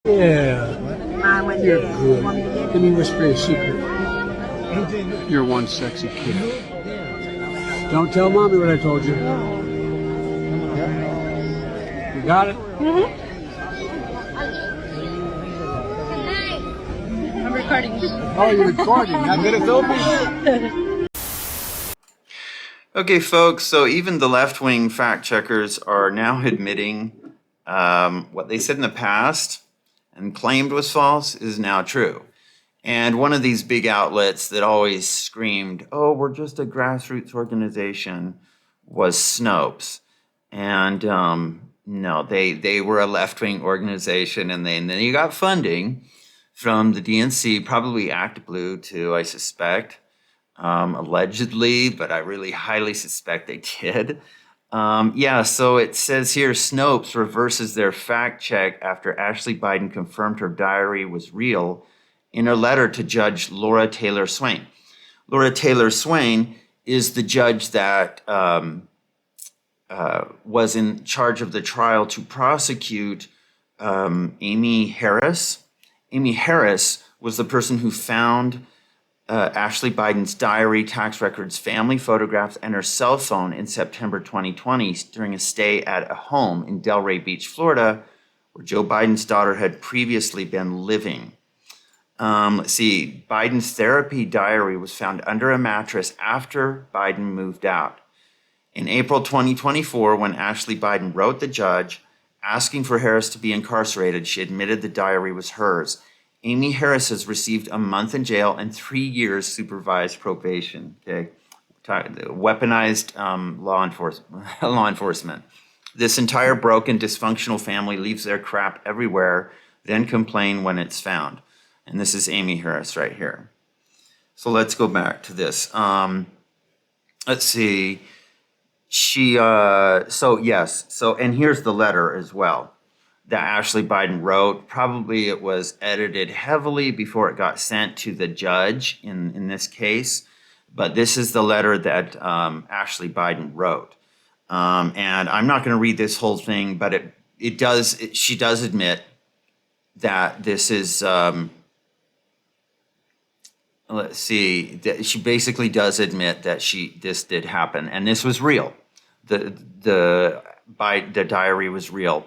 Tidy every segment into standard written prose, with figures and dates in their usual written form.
Yeah, you're good. Let me whisper a secret. You're one sexy kid. Don't tell mommy what I told you. You got it? I'm recording. Oh, you're recording. Not good at filming. Okay, folks, so even the left-wing fact checkers are now admitting what they said in the past and claimed was false is now true. And one of these big outlets that always screamed, oh, we're just a grassroots organization, was Snopes. And no, they were a left-wing organization, and then you got funding from the DNC, probably Act Blue too, I suspect. Allegedly, but I really highly suspect they did. Yeah, so it says here, Snopes reverses their fact check after Ashley Biden confirmed her diary was real in a letter to Judge Laura Taylor Swain. Laura Taylor Swain is the judge that was in charge of the trial to prosecute Amy Harris. Amy Harris was the person who found Ashley Biden's diary, tax records, family photographs, and her cell phone in September 2020 during a stay at a home in Delray Beach, Florida, where Joe Biden's daughter had previously been living. Let's see, Biden's therapy diary was found under a mattress after Biden moved out. In April 2024, when Ashley Biden wrote the judge asking for Harris to be incarcerated, she admitted the diary was hers. Amy Harris has received a month in jail and 3 years supervised probation. Okay, weaponized law enforcement. This entire broken, dysfunctional family leaves their crap everywhere, then complain when it's found. And this is Amy Harris right here. So let's go back to this. Let's see. And here's the letter as well that Ashley Biden wrote. Probably it was edited heavily before it got sent to the judge in this case. But this is the letter that Ashley Biden wrote. And I'm not going to read this whole thing, but she does admit that this is, let's see, that she basically does admit that this did happen. And this was real. The diary was real.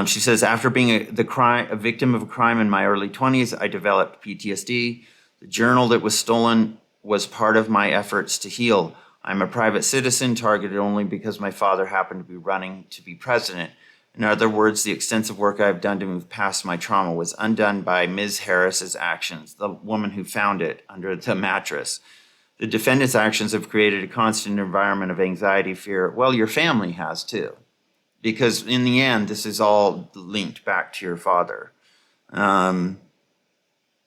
She says, after being a victim of a crime in my early 20s, I developed PTSD. The journal that was stolen was part of my efforts to heal. I'm a private citizen targeted only because my father happened to be running to be president. In other words, the extensive work I've done to move past my trauma was undone by Ms. Harris's actions, the woman who found it under the mattress. The defendant's actions have created a constant environment of anxiety, fear. Well, your family has too. Because in the end, this is all linked back to your father.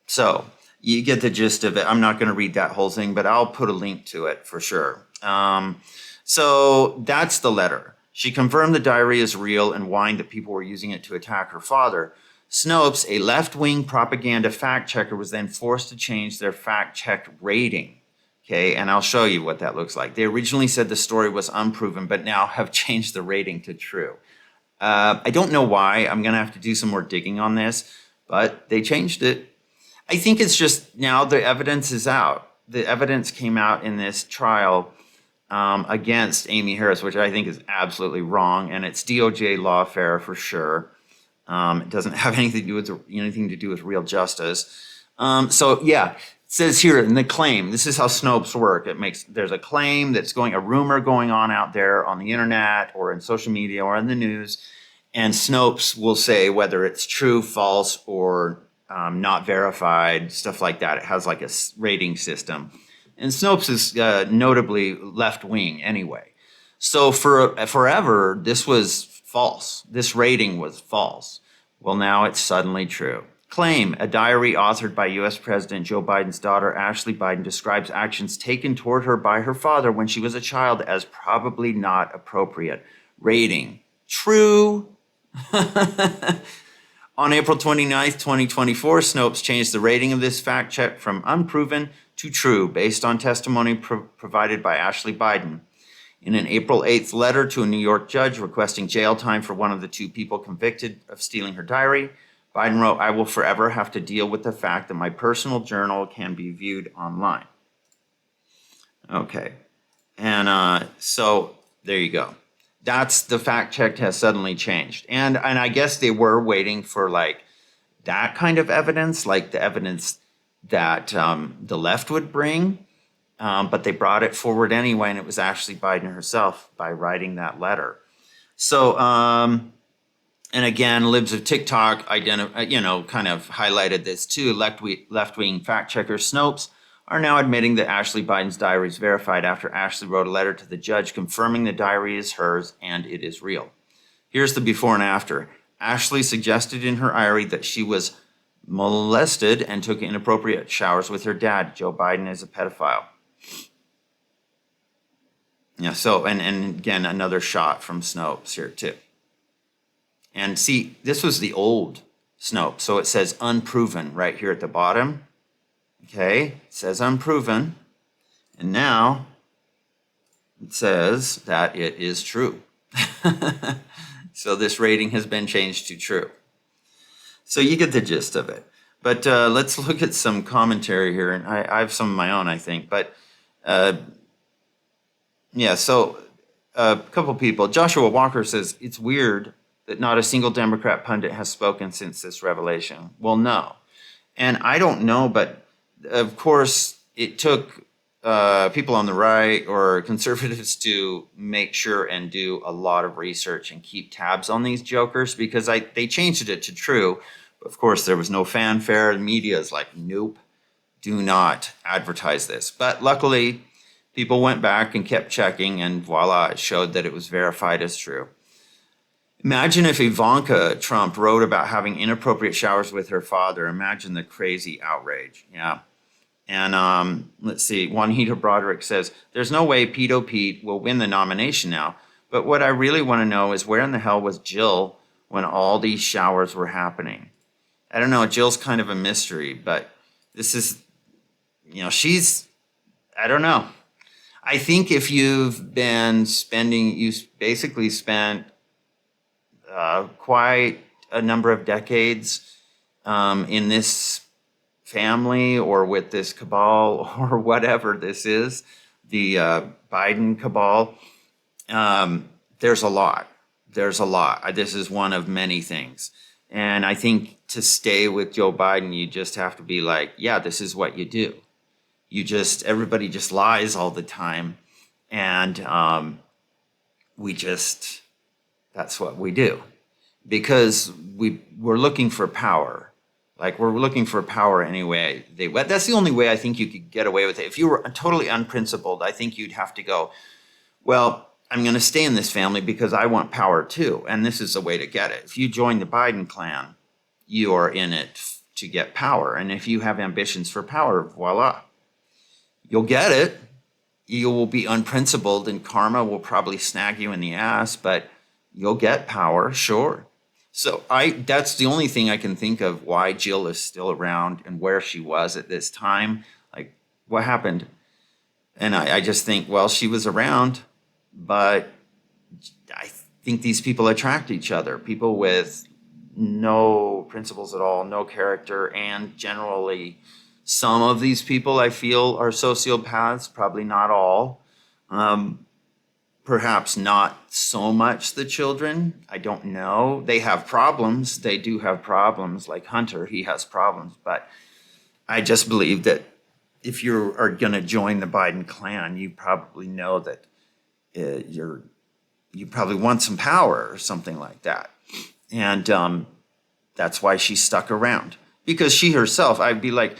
So you get the gist of it. I'm not going to read that whole thing, but I'll put a link to it for sure. So that's the letter. She confirmed the diary is real and whined that people were using it to attack her father. Snopes, a left-wing propaganda fact checker, was then forced to change their fact-checked rating. Okay, and I'll show you what that looks like. They originally said the story was unproven, but now have changed the rating to true. I don't know why. I'm going to have to do some more digging on this, but they changed it. I think it's just now the evidence is out. The evidence came out in this trial against Amy Harris, which I think is absolutely wrong, and it's DOJ lawfare for sure. It doesn't have anything to do with real justice. So yeah. Says here in the claim, this is how Snopes work. There's a claim that's a rumor going on out there on the internet or in social media or in the news, and Snopes will say whether it's true, false, or not verified, stuff like that. It has like a rating system. And Snopes is notably left-wing anyway. So for forever, this was false. This rating was false. Well, now it's suddenly true. Claim, a diary authored by U.S. President Joe Biden's daughter, Ashley Biden, describes actions taken toward her by her father when she was a child as probably not appropriate. Rating, true. On April 29th, 2024, Snopes changed the rating of this fact check from unproven to true based on testimony provided by Ashley Biden. In an April 8th letter to a New York judge requesting jail time for one of the two people convicted of stealing her diary, Biden wrote, "I will forever have to deal with the fact that my personal journal can be viewed online." Okay. And so there you go. That's the fact check has suddenly changed. And I guess they were waiting for like that kind of evidence, like the evidence that the left would bring. But they brought it forward anyway, and it was actually Biden herself by writing that letter. So, and again, libs of TikTok kind of highlighted this too. Left-wing fact checker Snopes are now admitting that Ashley Biden's diary is verified after Ashley wrote a letter to the judge confirming the diary is hers and it is real. Here's the before and after. Ashley suggested in her diary that she was molested and took inappropriate showers with her dad. Joe Biden is a pedophile. Yeah, so, and again, another shot from Snopes here too. And see, this was the old Snopes, so it says unproven right here at the bottom. Okay, it says unproven. And now it says that it is true. So this rating has been changed to true. So you get the gist of it. But let's look at some commentary here. And I have some of my own, I think. But yeah, so a couple people. Joshua Walker says, it's weird that not a single Democrat pundit has spoken since this revelation. Well, no. And I don't know, but of course, it took people on the right or conservatives to make sure and do a lot of research and keep tabs on these jokers because they changed it to true. Of course, there was no fanfare. The media is like, nope, do not advertise this. But luckily, people went back and kept checking, and voila, it showed that it was verified as true. Imagine if Ivanka Trump wrote about having inappropriate showers with her father. Imagine the crazy outrage. Yeah. And let's see, Juanita Broderick says, there's no way Pedo Pete will win the nomination now. But what I really want to know is where in the hell was Jill when all these showers were happening? I don't know. Jill's kind of a mystery, but this is, I don't know. I think if you've been you basically spent quite a number of decades in this family or with this cabal or whatever this is, the Biden cabal, there's a lot. There's a lot. This is one of many things. And I think to stay with Joe Biden, you just have to be like, yeah, this is what you do. Everybody just lies all the time. And that's what we do. Because we're looking for power. Like, we're looking for power anyway. That's the only way I think you could get away with it. If you were totally unprincipled, I think you'd have to go, well, I'm going to stay in this family because I want power too. And this is the way to get it. If you join the Biden clan, you are in it to get power. And if you have ambitions for power, voila, you'll get it. You will be unprincipled and karma will probably snag you in the ass, but you'll get power, sure. So that's the only thing I can think of why Jill is still around and where she was at this time. Like, what happened? And I just think, well, she was around, but I think these people attract each other. People with no principles at all, no character, and generally some of these people I feel are sociopaths, probably not all. Perhaps not so much the children. I don't know. They have problems. They do have problems. Like Hunter, he has problems. But I just believe that if you are going to join the Biden clan, you probably know that you probably want some power or something like that. And that's why she stuck around. Because she herself, I'd be like,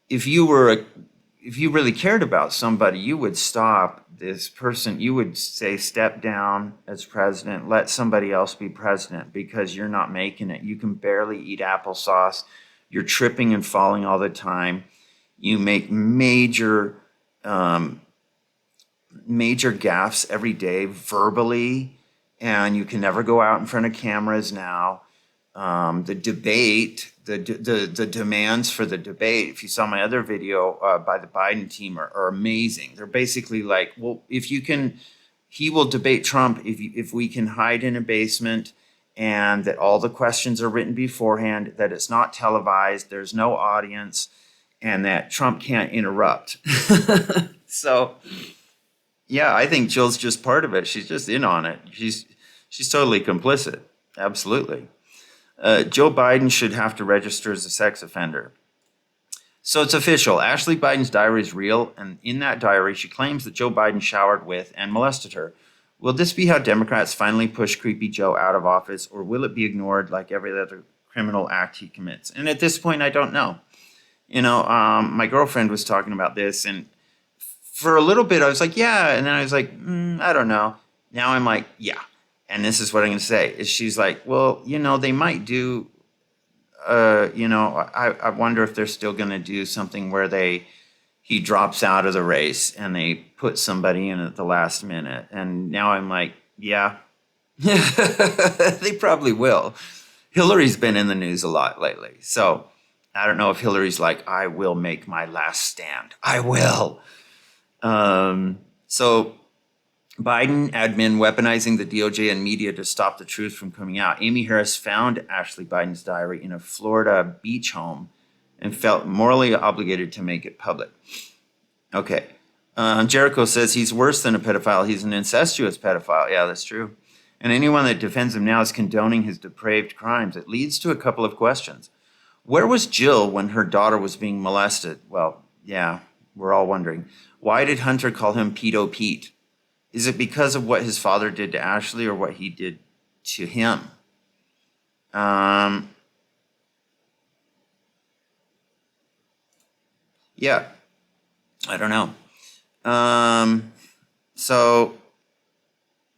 if you really cared about somebody, you would stop this person. You would say, step down as president, let somebody else be president because you're not making it. You can barely eat applesauce. You're tripping and falling all the time. You make major gaffes every day verbally, and you can never go out in front of cameras now. The debate, the demands for the debate, if you saw my other video by the Biden team, are amazing. They're basically like, well, he will debate Trump if we can hide in a basement and that all the questions are written beforehand, that it's not televised, there's no audience, and that Trump can't interrupt. So, yeah, I think Jill's just part of it. She's just in on it. She's totally complicit. Absolutely. Joe Biden should have to register as a sex offender. So it's official. Ashley Biden's diary is real, and in that diary, she claims that Joe Biden showered with and molested her. Will this be how Democrats finally push Creepy Joe out of office, or will it be ignored like every other criminal act he commits? And at this point, I don't know. My girlfriend was talking about this, and for a little bit, I was like, yeah. And then I was like, I don't know. Now I'm like, yeah. And this is what I'm going to say. Is she's like, well, they might do, I wonder if they're still going to do something where he drops out of the race and they put somebody in at the last minute. And now I'm like, yeah, they probably will. Hillary's been in the news a lot lately. So I don't know if Hillary's like, I will make my last stand. I will. So Biden admin weaponizing the DOJ and media to stop the truth from coming out. Amy Harris found Ashley Biden's diary in a Florida beach home and felt morally obligated to make it public. Okay. Jericho says he's worse than a pedophile. He's an incestuous pedophile. Yeah, that's true. And anyone that defends him now is condoning his depraved crimes. It leads to a couple of questions. Where was Jill when her daughter was being molested? Well, yeah, we're all wondering. Why did Hunter call him Pedo Pete? Is it because of what his father did to Ashley or what he did to him? Yeah, I don't know. So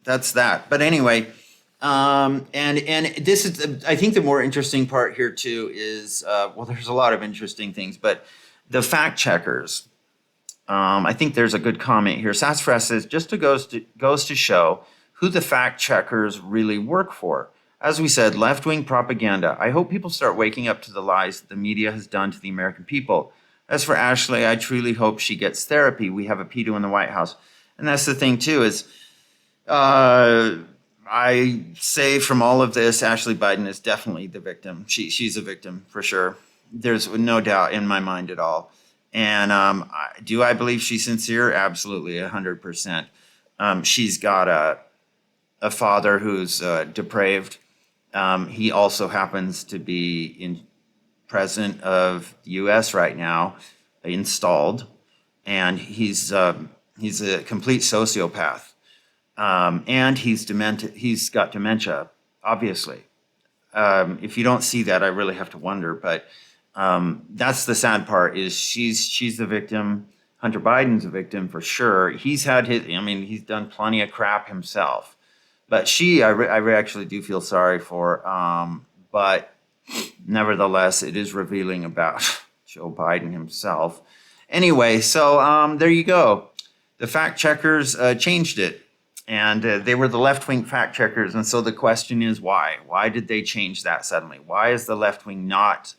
that's that. But anyway, and this is, I think the more interesting part here too is, there's a lot of interesting things, but the fact checkers. I think there's a good comment here. Sassafras says, goes to show who the fact checkers really work for. As we said, left-wing propaganda. I hope people start waking up to the lies that the media has done to the American people. As for Ashley, I truly hope she gets therapy. We have a pedo in the White House. And that's the thing, too, is I say from all of this, Ashley Biden is definitely the victim. She's a victim, for sure. There's no doubt in my mind at all. And do I believe she's sincere? Absolutely, 100%. She's got a father who's depraved. He also happens to be president of the U.S. right now, installed, and he's a complete sociopath. And he's got dementia, obviously. If you don't see that, I really have to wonder, but that's the sad part is she's the victim. Hunter Biden's a victim for sure. He's done plenty of crap himself, but I actually do feel sorry for, but nevertheless, it is revealing about Joe Biden himself. Anyway, so there you go. The fact checkers changed it, and they were the left-wing fact checkers. And so the question is why? Why did they change that suddenly? Why is the left wing not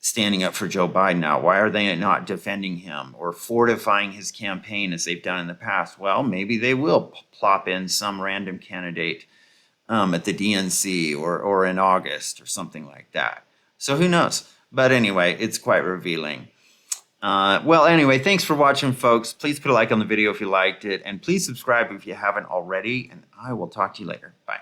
standing up for Joe Biden now? Why are they not defending him or fortifying his campaign as they've done in the past? Well, maybe they will plop in some random candidate at the DNC or in August or something like that. So who knows? But anyway, it's quite revealing. Anyway, thanks for watching, folks. Please put a like on the video if you liked it, and please subscribe if you haven't already, and I will talk to you later. Bye.